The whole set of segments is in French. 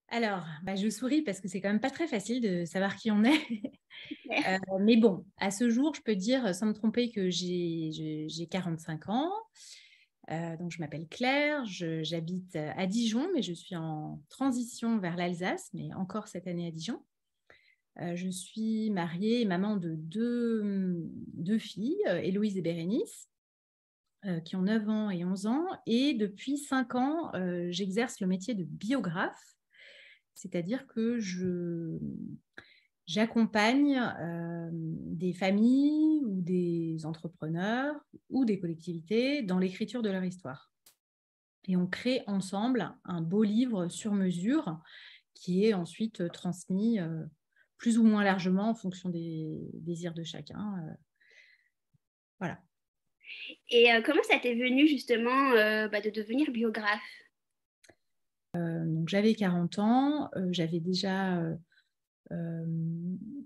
Alors, je souris parce que c'est quand même pas très facile de savoir qui on est. Claire. Mais bon, à ce jour, je peux dire sans me tromper que j'ai 45 ans. Donc je m'appelle Claire, j'habite à Dijon, mais je suis en transition vers l'Alsace, mais encore cette année à Dijon. Je suis mariée et maman de deux filles, Héloïse et Bérénice, qui ont 9 ans et 11 ans. Et depuis 5 ans, j'exerce le métier de biographe. C'est-à-dire que j'accompagne des familles ou des entrepreneurs ou des collectivités dans l'écriture de leur histoire. Et on crée ensemble un beau livre sur mesure qui est ensuite transmis plus ou moins largement en fonction des désirs de chacun. Voilà. Et comment ça t'est venu justement de devenir biographe? Donc j'avais 40 ans, j'avais déjà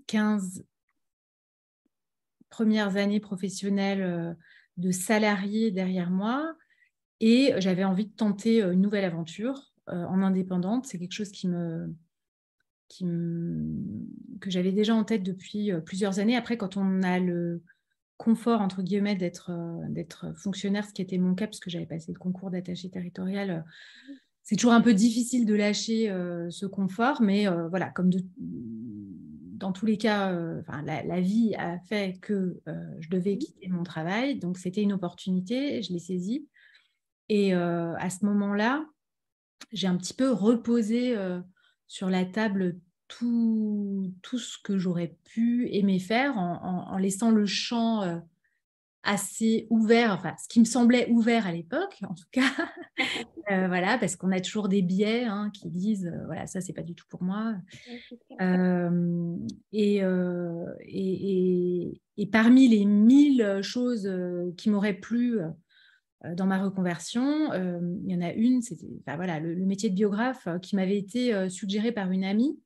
15 premières années professionnelles de salarié derrière moi et j'avais envie de tenter une nouvelle aventure en indépendante. C'est quelque chose qui me, que j'avais déjà en tête depuis plusieurs années. Après, quand on a le confort, entre guillemets, d'être fonctionnaire, ce qui était mon cas, parce que j'avais passé le concours d'attaché territorial, c'est toujours un peu difficile de lâcher ce confort, mais voilà, dans tous les cas, la vie a fait que je devais quitter mon travail, donc c'était une opportunité, je l'ai saisie. Et à ce moment-là, j'ai un petit peu reposé sur la table tout ce que j'aurais pu aimer faire en laissant le champ assez ouvert, enfin ce qui me semblait ouvert à l'époque en tout cas. Voilà, parce qu'on a toujours des biais qui disent voilà, ça c'est pas du tout pour moi. Ouais, c'est clair. Euh, et parmi les 1000 choses qui m'auraient plu dans ma reconversion, il y en a une, c'était enfin, voilà, le métier de biographe qui m'avait été suggéré par une amie.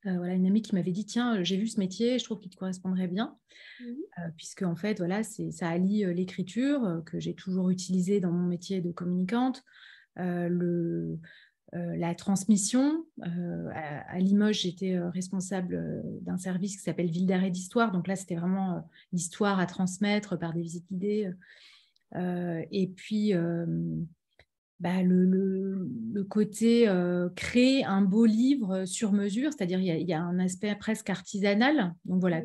Voilà, une amie qui m'avait dit tiens, j'ai vu ce métier, je trouve qu'il te correspondrait bien, Mhm. puisque en fait, voilà, ça allie l'écriture que j'ai toujours utilisée dans mon métier de communicante, la transmission. À Limoges, j'étais responsable d'un service qui s'appelle Ville d'art et d'histoire. Donc là, c'était vraiment l'histoire à transmettre par des visites guidées. Et puis, le côté créer un beau livre sur mesure, c'est-à-dire il y a un aspect presque artisanal. Donc voilà,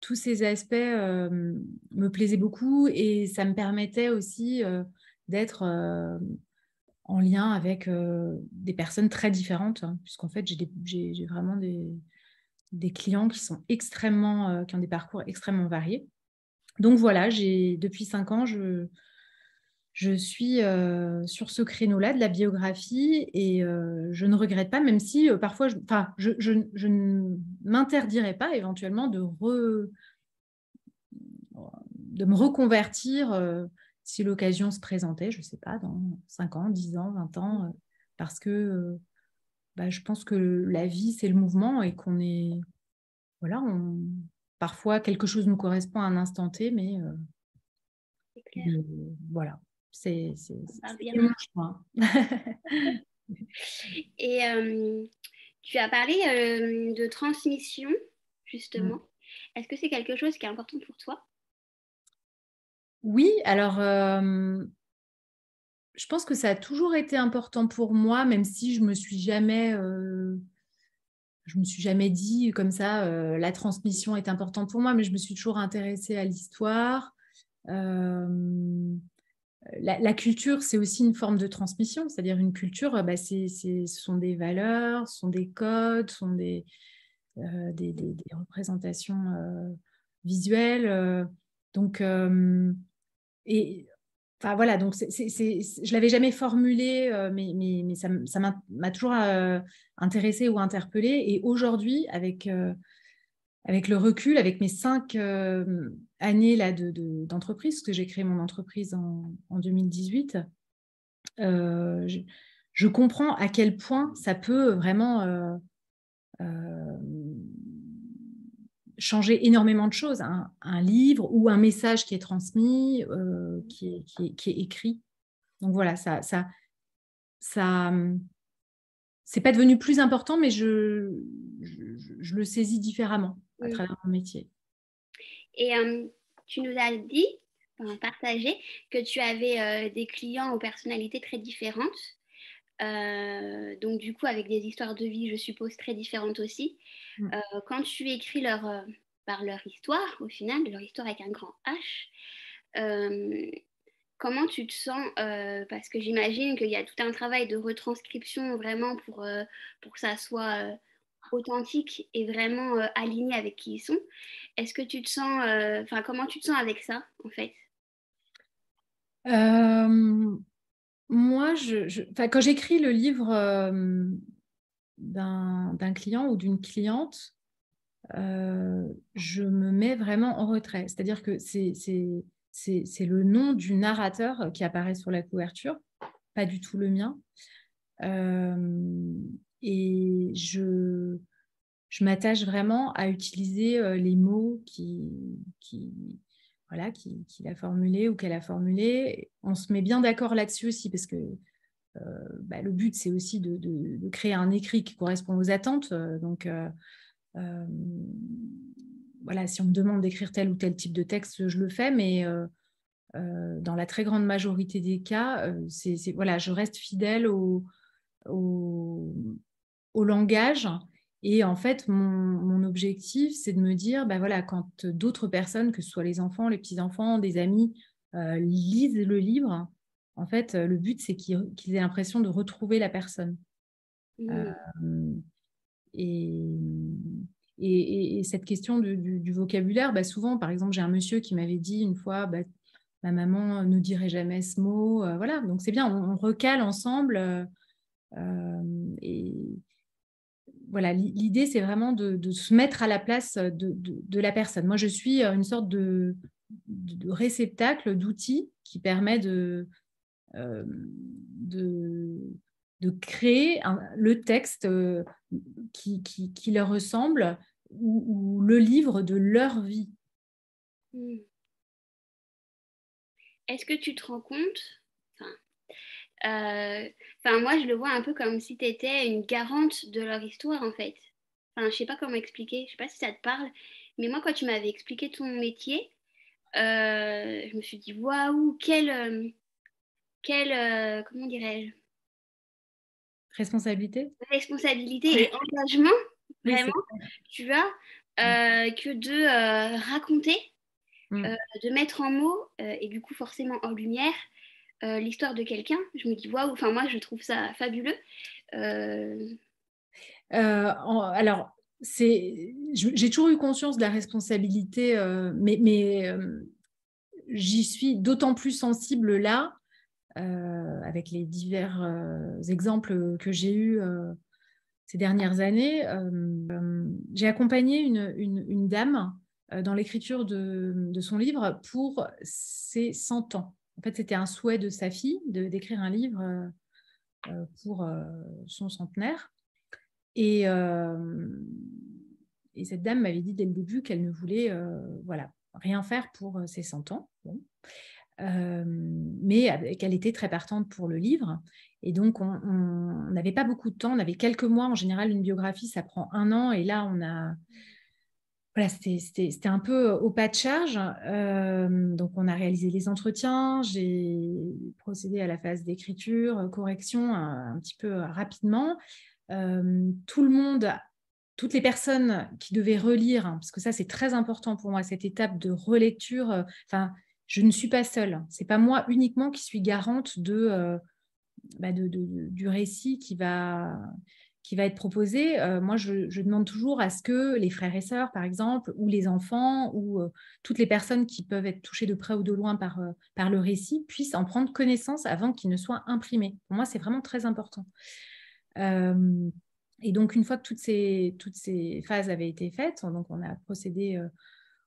tous ces aspects me plaisaient beaucoup et ça me permettait aussi d'être en lien avec des personnes très différentes, puisqu'en fait, j'ai vraiment des clients qui sont qui ont des parcours extrêmement variés. Donc voilà, depuis 5 ans, je suis sur ce créneau-là de la biographie et je ne regrette pas, même si parfois, je ne m'interdirais pas éventuellement de me reconvertir si l'occasion se présentait, je ne sais pas, dans 5 ans, 10 ans, 20 ans, parce que je pense que la vie, c'est le mouvement et qu'on est, voilà, parfois quelque chose nous correspond à un instant T, mais C'est clair. voilà, Ça me parle bien. c'était mon choix. Et tu as parlé de transmission, justement. Est-ce que c'est quelque chose qui est important pour toi? Oui, alors je pense que ça a toujours été important pour moi, même si je me suis jamais dit comme ça, la transmission est importante pour moi, mais je me suis toujours intéressée à l'histoire. Euh, la culture, c'est aussi une forme de transmission, c'est-à-dire une culture, ce sont des valeurs, ce sont des codes, ce sont des représentations visuelles. Donc, et enfin voilà, donc je l'avais jamais formulé, mais ça m'a toujours intéressée ou interpellée. Et aujourd'hui, avec le recul, avec mes 5 années là, d'entreprise, parce que j'ai créé mon entreprise en 2018, euh, je, je comprends à quel point ça peut vraiment euh, changer énormément de choses. Un livre ou un message qui est transmis, qui est écrit. Donc voilà, ça c'est pas devenu plus important, mais je le saisis différemment à Mm. travers mon métier. Et tu nous as dit, enfin, partagé, que tu avais des clients aux personnalités très différentes. Donc du coup, avec des histoires de vie, je suppose, très différentes aussi. Mm. Quand tu écris par leur histoire, au final, leur histoire avec un grand H, euh, comment tu te sens parce que j'imagine qu'il y a tout un travail de retranscription vraiment pour que ça soit authentique et vraiment aligné avec qui ils sont. Est-ce que tu te sens, enfin, comment tu te sens avec ça, en fait? Euh, Moi, enfin, quand j'écris le livre d'un client ou d'une cliente, je me mets vraiment en retrait. C'est-à-dire que c'est le nom du narrateur qui apparaît sur la couverture, pas du tout le mien. Et je m'attache vraiment à utiliser les mots voilà, qu'il a formulés ou qu'elle a formulés. On se met bien d'accord là-dessus aussi, parce que le but, c'est aussi de créer un écrit qui correspond aux attentes. Voilà, si on me demande d'écrire tel ou tel type de texte, je le fais, mais dans la très grande majorité des cas, voilà, je reste fidèle au, au langage. Et en fait, mon objectif, c'est de me dire, bah voilà, quand d'autres personnes, que ce soit les enfants, les petits-enfants, des amis, lisent le livre, en fait, le but, c'est qu'ils aient l'impression de retrouver la personne. Mm. Euh, et, et cette question du vocabulaire, bah souvent, par exemple, j'ai un monsieur qui m'avait dit une fois, bah, ma maman ne dirait jamais ce mot. Voilà, donc c'est bien, on recale ensemble. Et voilà, l'idée, c'est vraiment de se mettre à la place de la personne. Moi, je suis une sorte de réceptacle, d'outil qui permet euh, de, de créer le texte qui leur ressemble ou le livre de leur vie. Mm. Est-ce que tu te rends compte, enfin, moi, je le vois un peu comme si tu étais une garante de leur histoire, en fait. Enfin, je sais pas comment expliquer, je sais pas si ça te parle, mais moi, quand tu m'avais expliqué ton métier, je me suis dit, waouh, comment dirais-je, Responsabilité? responsabilité et engagement, Oui, vraiment, c'est tu vois, que de raconter, mm. de mettre en mots et du coup, forcément en lumière l'histoire de quelqu'un. Je me dis, waouh, enfin, moi, je trouve ça fabuleux. Euh, Alors, j'ai toujours eu conscience de la responsabilité, mais j'y suis d'autant plus sensible là, avec les divers exemples que j'ai eus ces dernières années. J'ai accompagné une dame dans l'écriture de son livre pour ses 100 ans. En fait, c'était un souhait de sa fille d'écrire un livre pour son centenaire. Et, euh, et cette dame m'avait dit dès le début qu'elle ne voulait voilà, rien faire pour ses 100 ans. Bon. Mais qu'elle était très partante pour le livre. Et donc, on n'avait pas beaucoup de temps. On avait quelques mois. En général, une biographie, ça prend 1 an. Et là, voilà, c'était un peu au pas de charge. Donc, on a réalisé les entretiens. J'ai procédé à la phase d'écriture, correction, un petit peu rapidement. Tout le monde, toutes les personnes qui devaient relire, parce que ça c'est très important pour moi, cette étape de relecture. Enfin, je ne suis pas seule. C'est pas moi uniquement qui suis garante du récit qui va être proposé. Moi, je demande toujours à ce que les frères et sœurs, par exemple, ou les enfants, ou toutes les personnes qui peuvent être touchées de près ou de loin par le récit, puissent en prendre connaissance avant qu'il ne soit imprimé. Pour moi, c'est vraiment très important. Euh, et donc, une fois que toutes ces phases avaient été faites, donc on a procédé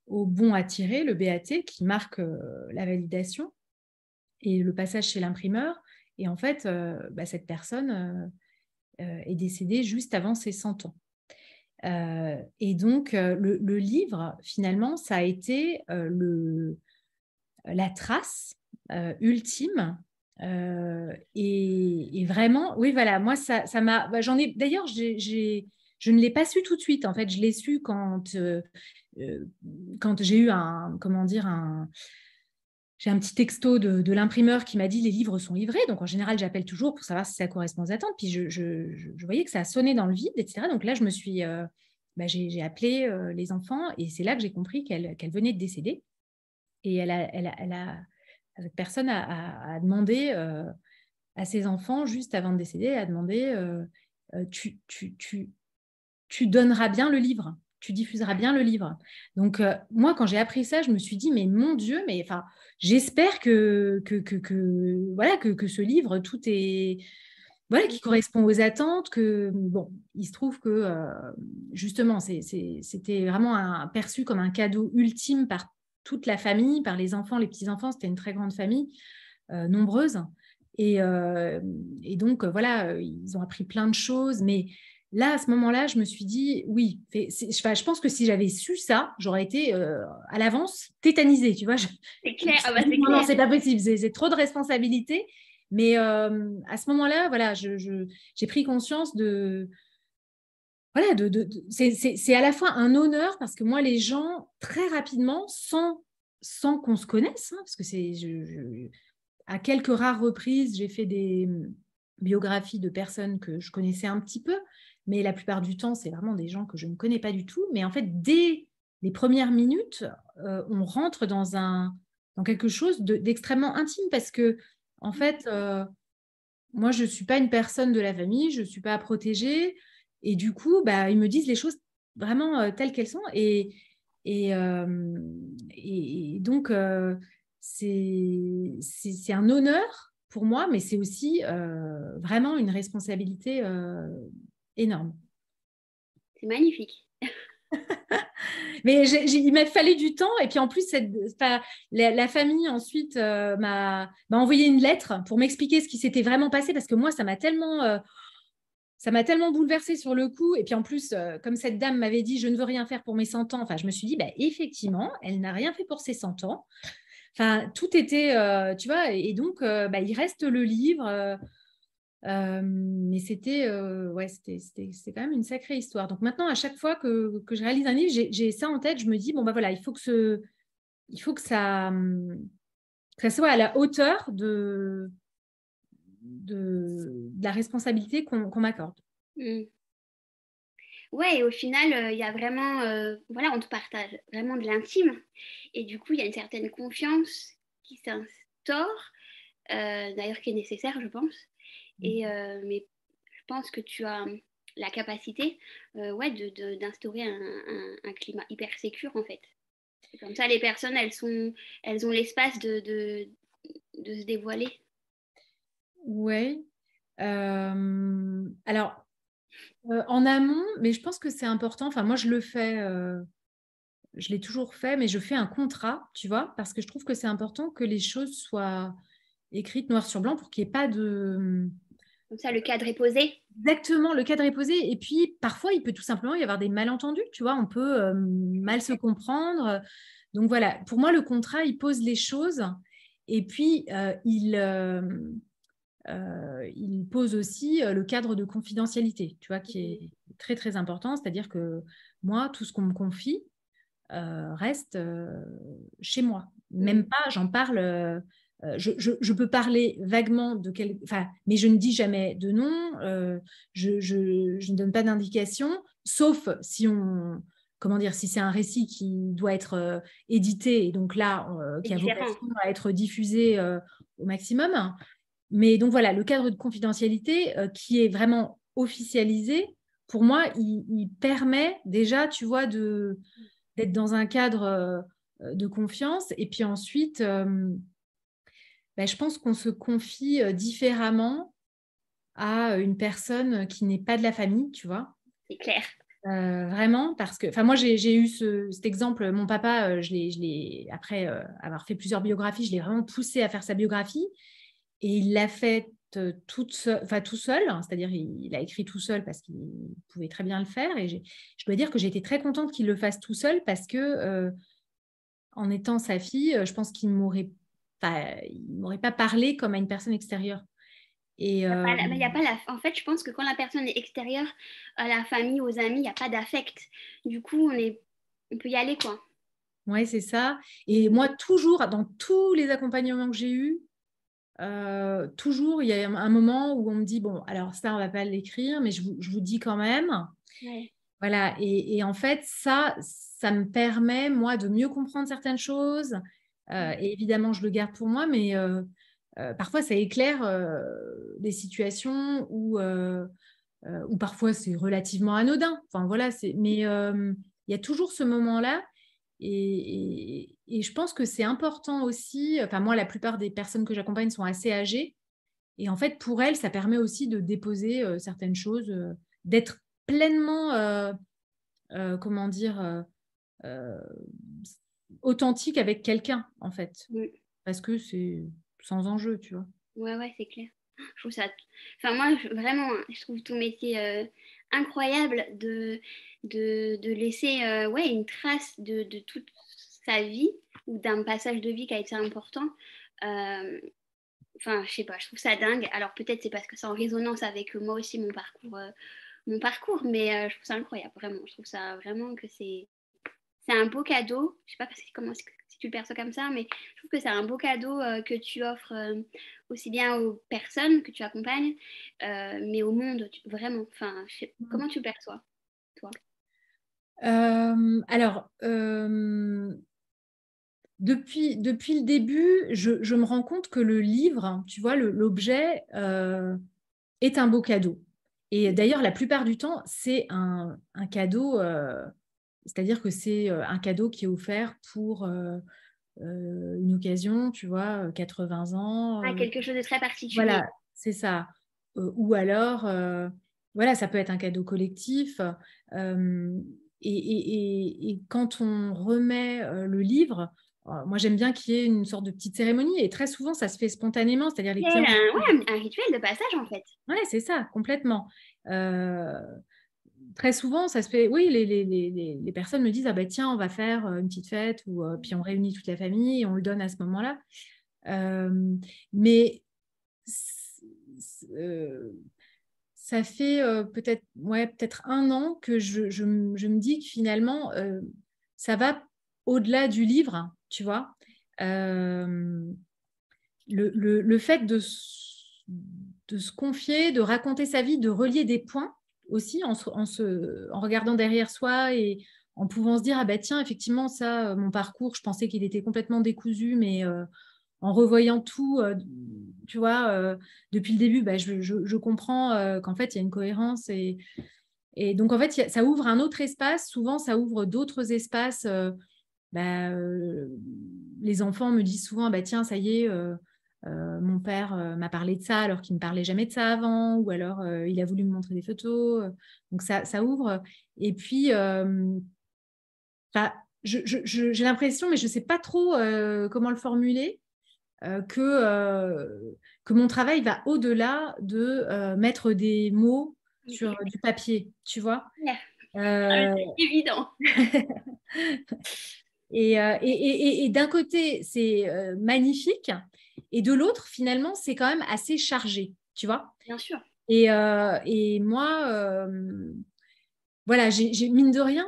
au bon à tirer, le BAT, qui marque la validation et le passage chez l'imprimeur. Et en fait, cette personne est décédée juste avant ses 100 ans. Et donc, le livre, finalement, ça a été la trace ultime Et vraiment, oui, voilà, moi, ça m'a. Bah, j'en ai. D'ailleurs, je ne l'ai pas su tout de suite. En fait, je l'ai su euh, quand j'ai eu un, comment dire, j'ai un petit texto de l'imprimeur qui m'a dit les livres sont livrés. Donc, en général, j'appelle toujours pour savoir si ça correspond aux attentes. Puis, je voyais que ça a sonné dans le vide, etc. Donc là, je me suis. J'ai appelé les enfants et c'est là que j'ai compris qu'elle venait de décéder. Et cette personne a demandé à ses enfants, juste avant de décéder, a demandé tu donneras bien le livre, tu diffuseras bien le livre. Donc, moi, quand j'ai appris ça, je me suis dit, mais mon Dieu, mais enfin, j'espère voilà, que ce livre, tout est. Voilà, qui correspond aux attentes, que, bon, il se trouve que, justement, c'était vraiment perçu comme un cadeau ultime par toute la famille, par les enfants, les petits-enfants, c'était une très grande famille, nombreuse. Et donc, voilà, ils ont appris plein de choses, mais là, à ce moment-là, je me suis dit, oui, je pense que si j'avais su ça, j'aurais été à l'avance tétanisée, tu vois. C'est clair, ah bah c'est Non, non, clair. c'est pas possible, c'est trop de responsabilités. Mais à ce moment-là, voilà, j'ai pris conscience de. Voilà, c'est à la fois un honneur parce que moi, les gens, très rapidement, sans qu'on se connaisse, hein, parce que à quelques rares reprises, j'ai fait des biographies de personnes que je connaissais un petit peu, mais la plupart du temps, c'est vraiment des gens que je ne connais pas du tout. Mais en fait, dès les premières minutes, on rentre dans quelque chose d'extrêmement intime parce que, en fait, moi, je ne suis pas une personne de la famille, je ne suis pas protégée. Et du coup, bah, ils me disent les choses vraiment telles qu'elles sont. Et donc, c'est un honneur pour moi, mais c'est aussi vraiment une responsabilité énorme. C'est magnifique. Mais il m'a fallu du temps. Et puis en plus, la famille ensuite m'a envoyé une lettre pour m'expliquer ce qui s'était vraiment passé parce que moi, ça m'a tellement bouleversée sur le coup. Et puis en plus, comme cette dame m'avait dit, je ne veux rien faire pour mes 100 ans, enfin, je me suis dit, bah, effectivement, elle n'a rien fait pour ses 100 ans. Enfin, tout était, tu vois, et donc, bah, il reste le livre. Mais ouais, c'était quand même une sacrée histoire. Donc maintenant, à chaque fois que je réalise un livre, j'ai ça en tête. Je me dis, bon, bah voilà, il faut que ça soit à la hauteur de la responsabilité qu'on m'accorde. Mm. Ouais, et au final, il y a vraiment, voilà, on te partage vraiment de l'intime. Et du coup, il y a une certaine confiance qui s'instaure, d'ailleurs qui est nécessaire, je pense. Mais je pense que tu as la capacité ouais, d'instaurer un climat hyper sécure, en fait. Et comme ça, les personnes, elles ont l'espace de se dévoiler. Ouais. Alors, en amont, mais je pense que c'est important. Enfin, moi, je le fais. Je l'ai toujours fait, mais je fais un contrat, tu vois, parce que je trouve que c'est important que les choses soient écrites noir sur blanc pour qu'il n'y ait pas de. Comme ça, le cadre est posé. Exactement, le cadre est posé. Et puis, parfois, il peut tout simplement y avoir des malentendus, tu vois, on peut mal se comprendre. Donc voilà, pour moi, le contrat, il pose les choses. Et puis, il pose aussi le cadre de confidentialité, tu vois, qui est très, très important. C'est-à-dire que moi, tout ce qu'on me confie, reste chez moi. Même pas, j'en parle. Je peux parler vaguement enfin, mais je ne dis jamais de nom. Je ne donne pas d'indication, sauf si comment dire, si c'est un récit qui doit être édité et donc là, C'est qui a différent. vocation à être diffusé au maximum. Mais donc voilà, le cadre de confidentialité qui est vraiment officialisé, pour moi, il permet déjà, tu vois, d'être dans un cadre de confiance. Et puis ensuite, je pense qu'on se confie différemment à une personne qui n'est pas de la famille, tu vois. C'est clair. Vraiment, parce que, enfin, moi, j'ai eu cet exemple. Mon papa, après avoir fait plusieurs biographies, je l'ai vraiment poussé à faire sa biographie. Et il l'a fait tout seul, hein, c'est-à-dire il a écrit tout seul parce qu'il pouvait très bien le faire. Et je dois dire que j'ai été très contente qu'il le fasse tout seul parce que en étant sa fille, je pense qu'il m'aurait il m'aurait pas parlé comme à une personne extérieure. Et Y a pas en fait, je pense que quand la personne est extérieure à la famille, aux amis, il n'y a pas d'affect. Du coup, on peut y aller, quoi. ouais, c'est ça. Et moi, toujours, dans tous les accompagnements que j'ai eus, toujours, il y a un moment où on me dit, bon, alors ça, on va pas l'écrire, mais je vous dis quand même. Ouais. Voilà. Et en fait, ça me permet, moi, de mieux comprendre certaines choses. Et évidemment, je le garde pour moi, mais parfois, ça éclaire des situations où parfois, c'est relativement anodin. Enfin, voilà, mais il y a toujours ce moment-là. Et je pense que c'est important aussi. Enfin, moi, la plupart des personnes que j'accompagne sont assez âgées. Et en fait, pour elles, ça permet aussi de déposer certaines choses, d'être pleinement, comment dire, euh, authentique avec quelqu'un, en fait. Mm. Parce que c'est sans enjeu, tu vois. Ouais, ouais, c'est clair. Je trouve ça. Enfin, moi, vraiment, hein, je trouve ton métier incroyable de laisser ouais, une trace de toute sa vie ou d'un passage de vie qui a été important. Euh, Enfin, je sais pas, je trouve ça dingue. Alors, peut-être c'est parce que c'est en résonance avec moi aussi, mon parcours, mais je trouve ça incroyable, vraiment. Je trouve ça vraiment que c'est un beau cadeau. Je sais pas comment si tu le perçois comme ça, mais je trouve que c'est un beau cadeau que tu offres aussi bien aux personnes que tu accompagnes, mais au monde, vraiment. Enfin, comment tu le perçois, toi? Alors, depuis le début, je me rends compte que le livre, tu vois, l'objet est un beau cadeau. Et d'ailleurs, la plupart du temps, c'est un cadeau, c'est-à-dire que c'est un cadeau qui est offert pour une occasion, tu vois, 80 ans. Ah, quelque chose de très particulier. Voilà, c'est ça. Ou alors, voilà, ça peut être un cadeau collectif. Euh, et quand on remet le livre, moi j'aime bien qu'il y ait une sorte de petite cérémonie. Et très souvent, ça se fait spontanément, c'est-à-dire les clients. Ouais, un rituel de passage, en fait. Ouais, c'est ça, complètement. Euh, Très souvent, ça se fait. Oui, les personnes me disent, ah ben tiens, on va faire une petite fête, ou puis on réunit toute la famille et on le donne à ce moment-là. Euh, mais euh, ça fait peut-être 1 an que je me dis que finalement, ça va au-delà du livre, tu vois. Euh, le fait de se confier, de raconter sa vie, de relier des points aussi en regardant derrière soi et en pouvant se dire, ah bah tiens, effectivement, ça, mon parcours, je pensais qu'il était complètement décousu, mais en revoyant tout, tu vois, depuis le début, bah, je comprends qu'en fait, il y a une cohérence. Et donc, en fait, ça ouvre un autre espace. Souvent, ça ouvre d'autres espaces. Bah, les enfants me disent souvent, bah, tiens, ça y est, mon père m'a parlé de ça alors qu'il ne me parlait jamais de ça avant, ou alors il a voulu me montrer des photos. Donc, ça ouvre. Et puis, bah, j'ai l'impression, mais je ne sais pas trop comment le formuler, que mon travail va au-delà de mettre des mots Mais c'est sur du papier, tu vois. clair. Ah, Euh, c'est évident. et d'un côté, c'est magnifique, et de l'autre, finalement, c'est quand même assez chargé, tu vois. Bien sûr. Et moi, voilà, mine de rien,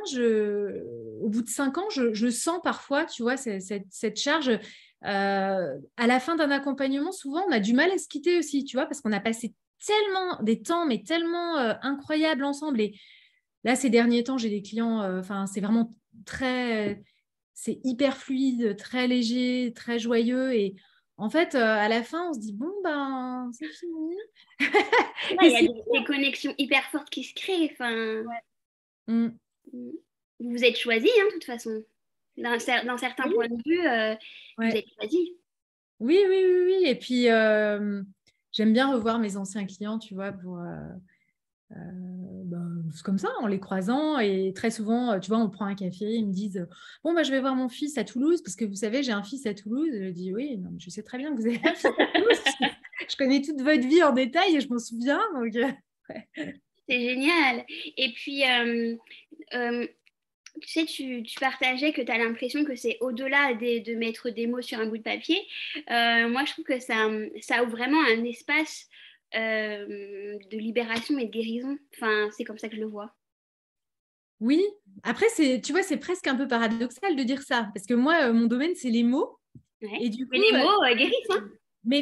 au bout de 5 ans, je sens parfois, tu vois, cette charge. À la fin d'un accompagnement, souvent, on a du mal à se quitter aussi, tu vois, parce qu'on a passé tellement des temps, mais tellement incroyables ensemble. Et là, ces derniers temps, j'ai des clients, enfin, c'est vraiment c'est hyper fluide, très léger, très joyeux. Et en fait, à la fin, on se dit, bon, ben, c'est fini. Ouais, Et il y a c'est des connexions hyper fortes qui se créent. Enfin, Mm. vous vous êtes choisis, hein, de toute façon. D'un certain Oui, point de vue, vous ouais. êtes choisis. Oui, oui, oui, oui. Et puis, j'aime bien revoir mes anciens clients, tu vois, pour, c'est comme ça, en les croisant. Et très souvent, tu vois, on prend un café, ils me disent, bon, bah, je vais voir mon fils à Toulouse, parce que vous savez, j'ai un fils à Toulouse. Et je dis, oui, non, mais je sais très bien que vous avez un fils à Toulouse. Je connais toute votre vie en détail et je m'en souviens. Donc, ouais. C'est génial. Et puis, euh, tu sais, tu partageais que tu as l'impression que c'est au-delà de mettre des mots sur un bout de papier. Moi, je trouve que ça ouvre vraiment un espace de libération et de guérison. Enfin, c'est comme ça que je le vois. Oui, après, tu vois, c'est presque un peu paradoxal de dire ça, parce que moi, mon domaine, c'est les mots. Ouais. Et du Mais coup, les mots guérissent, hein. mais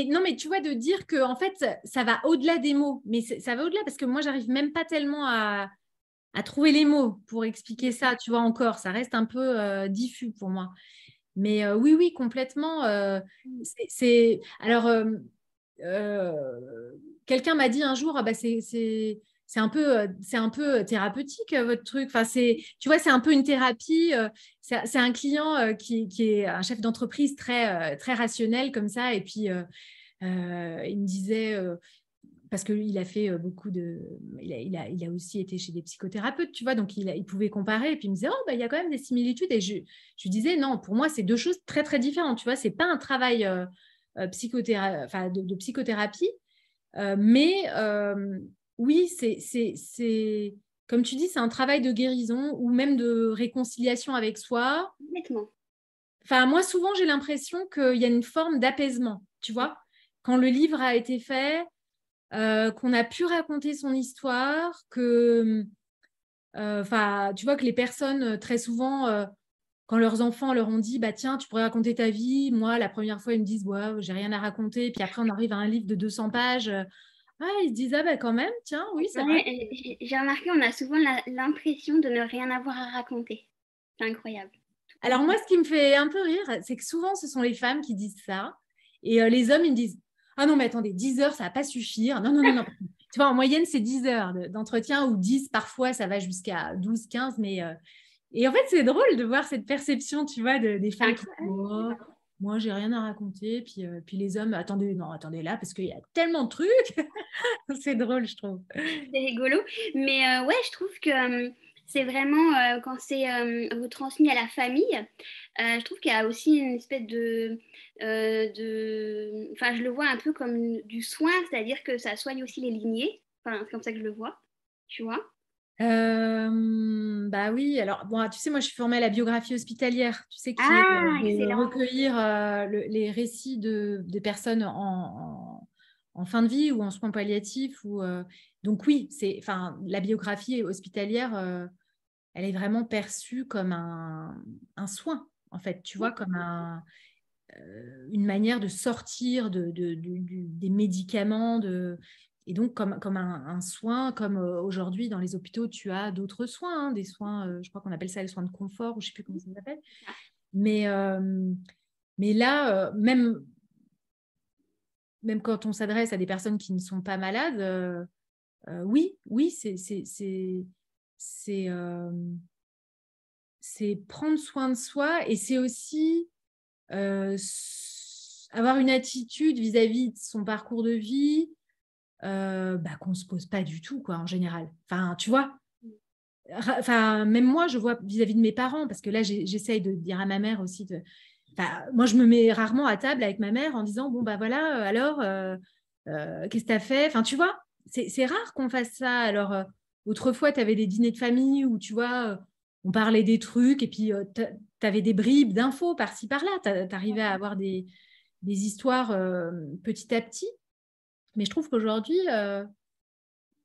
non, mais tu vois, de dire que en fait, ça va au-delà des mots, mais ça va au-delà parce que moi, j'arrive même pas tellement à trouver les mots pour expliquer ça, tu vois, encore, ça reste un peu diffus pour moi. Mais oui, oui, complètement. Alors, euh, quelqu'un m'a dit un jour, ah bah, c'est un peu thérapeutique, votre truc. Enfin, tu vois, c'est un peu une thérapie. C'est un client qui est un chef d'entreprise très rationnel comme ça. Et puis, il me disait, parce qu'il a fait beaucoup de... Il a aussi été chez des psychothérapeutes, tu vois, donc il pouvait comparer. Et puis il me disait, oh, bah, il y a quand même des similitudes. Et je lui disais, non, pour moi, c'est deux choses très, très différentes. Tu vois, c'est pas un travail de psychothérapie, mais oui, comme tu dis, c'est un travail de guérison ou même de réconciliation avec soi. Complètement. Enfin, moi, souvent, j'ai l'impression qu'il y a une forme d'apaisement, tu vois. Quand le livre a été fait, qu'on a pu raconter son histoire, que, tu vois, que les personnes, très souvent, quand leurs enfants leur ont dit, bah tiens, tu pourrais raconter ta vie, moi, la première fois, ils me disent, ouais, j'ai rien à raconter, puis après, on arrive à un livre de 200 pages, ils se disent, ah bah quand même, tiens, oui, c'est vrai. Ouais, j'ai remarqué, on a souvent l'impression de ne rien avoir à raconter. C'est incroyable. Alors moi, ce qui me fait un peu rire, c'est que souvent, ce sont les femmes qui disent ça, et les hommes, ils me disent, ah non, mais attendez, 10 heures, ça va pas suffire. Non, non, non, non. Tu vois, en moyenne, c'est 10 heures d'entretien, ou 10, parfois, ça va jusqu'à 12, 15, mais... Et en fait, c'est drôle de voir cette perception, tu vois, des C'est femmes qui disent, incroyable. oh, moi, j'ai rien à raconter, puis les hommes, attendez, non, attendez là, parce qu'il y a tellement de trucs. C'est drôle, je trouve. C'est rigolo. Mais ouais, je trouve que c'est vraiment, quand c'est retransmis à la famille, je trouve qu'il y a aussi une espèce Enfin, je le vois un peu comme du soin, c'est-à-dire que ça soigne aussi les lignées. Enfin, c'est comme ça que je le vois, tu vois. Bah oui, alors bon, tu sais, moi je suis formée à la biographie hospitalière, tu sais, qui est Ah, de excellent. recueillir les récits de personnes en fin de vie ou en soins palliatifs. Donc oui, enfin, la biographie hospitalière, elle est vraiment perçue comme un soin, en fait, tu vois, comme une manière de sortir des médicaments, et donc comme un soin, comme aujourd'hui dans les hôpitaux, tu as d'autres soins, des soins, je crois qu'on appelle ça les soins de confort, ou je ne sais plus comment ça s'appelle. Mais, mais là, même quand on s'adresse à des personnes qui ne sont pas malades, oui, oui, c'est, c'est prendre soin de soi, et c'est aussi avoir une attitude vis-à-vis de son parcours de vie, qu'on ne se pose pas du tout, quoi, en général. Enfin, tu vois, enfin, même moi, je vois vis-à-vis de mes parents, parce que là, j'essaye de dire à ma mère aussi. Enfin, moi, je me mets rarement à table avec ma mère en disant, bon, bah voilà, alors, qu'est-ce que tu as fait? Enfin, tu vois, c'est rare qu'on fasse ça. Alors, autrefois, tu avais des dîners de famille où, tu vois, on parlait des trucs, et puis tu avais des bribes d'infos par-ci, par-là. Tu arrivais à avoir des histoires petit à petit. Mais je trouve qu'aujourd'hui,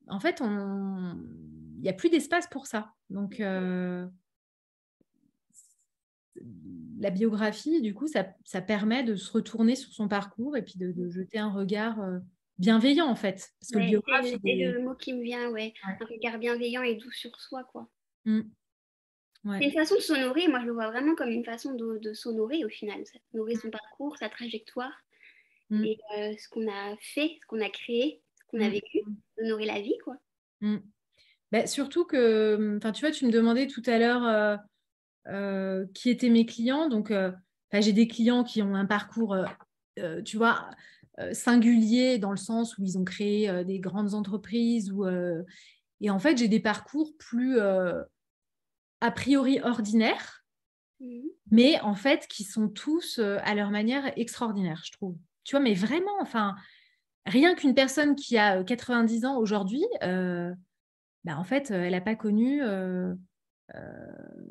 en fait, il n'y a plus d'espace pour ça. Donc, la biographie, du coup, ça permet de se retourner sur son parcours et puis de jeter un regard bienveillant, en fait. Parce que le Ouais, biographe, c'est le mot qui me vient, ouais. Ouais. Un regard bienveillant et doux sur soi, quoi. Mm. Ouais. C'est une façon de s'honorer, moi je le vois vraiment comme une façon de s'honorer au final, honorer son parcours, sa trajectoire Mm. et ce qu'on a fait, ce qu'on a créé, ce qu'on a Mm. vécu, honorer la vie, quoi. Mm. Ben, surtout que, tu vois, tu me demandais tout à l'heure qui étaient mes clients. Donc, j'ai des clients qui ont un parcours, tu vois, singulier, dans le sens où ils ont créé des grandes entreprises. Et en fait, j'ai des parcours plus a priori ordinaires, Mhm. mais en fait, qui sont tous à leur manière extraordinaires, je trouve. Tu vois, mais vraiment, enfin, rien qu'une personne qui a 90 ans aujourd'hui, en fait, elle n'a pas connu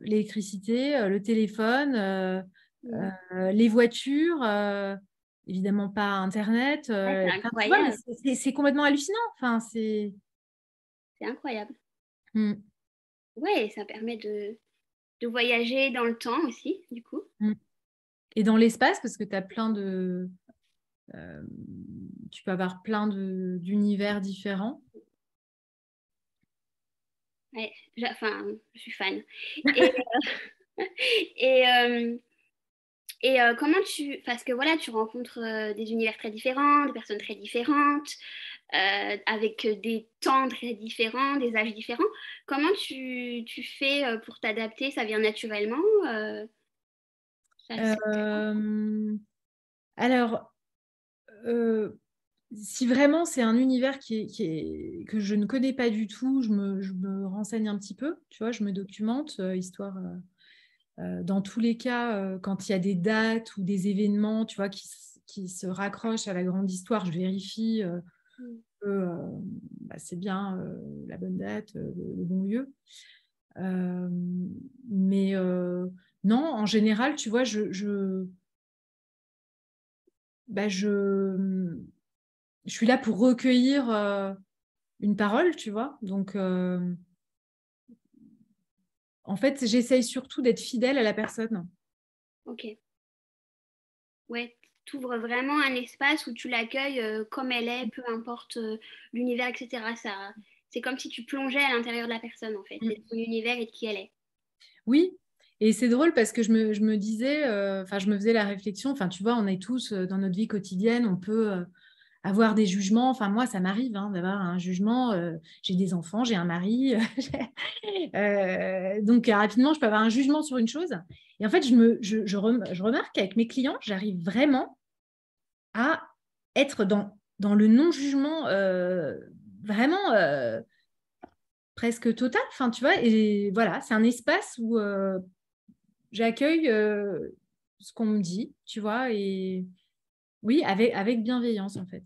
l'électricité, le téléphone, Mm. les voitures, évidemment pas Internet. Ouais, c'est Enfin, tu vois, mais incroyable. c'est complètement hallucinant. Enfin, C'est incroyable. Mm, Ouais, ça permet de voyager dans le temps aussi, du coup. mm. Et dans l'espace, parce que tu as plein de... euh, tu peux avoir plein d'univers différents. Ouais, enfin, je suis fan. Et, et, euh, comment parce que voilà, tu rencontres des univers très différents, des personnes très différentes, avec des temps très différents, des âges différents. Comment tu fais pour t'adapter? Ça vient naturellement? Ça se fait comment? Euh, alors, euh, si vraiment c'est un univers que je ne connais pas du tout, je me renseigne un petit peu, tu vois, je me documente, histoire, dans tous les cas, quand il y a des dates ou des événements, tu vois, qui se raccrochent à la grande histoire, je vérifie Mm. que bah, c'est bien la bonne date, le bon lieu. Euh, mais non, en général, tu vois, bah, je suis là pour recueillir une parole, tu vois. Donc, en fait, j'essaye surtout d'être fidèle à la personne. Ok. Ouais, tu ouvres vraiment un espace où tu l'accueilles comme elle est, peu importe l'univers, etc. Ça, c'est comme si tu plongeais à l'intérieur de la personne, en fait, et de Mm. son univers et de qui elle est. Oui, et c'est drôle parce que je me disais, enfin, je me faisais la réflexion, enfin, tu vois, on est tous dans notre vie quotidienne, on peut avoir des jugements. Enfin, moi, ça m'arrive d'avoir un jugement. J'ai des enfants, j'ai un mari. Donc, rapidement, je peux avoir un jugement sur une chose. Et en fait, je remarque qu'avec mes clients, j'arrive vraiment à être dans le non-jugement vraiment presque total. Enfin, tu vois, et voilà, c'est un espace où j'accueille ce qu'on me dit, tu vois, et oui, avec bienveillance, en fait.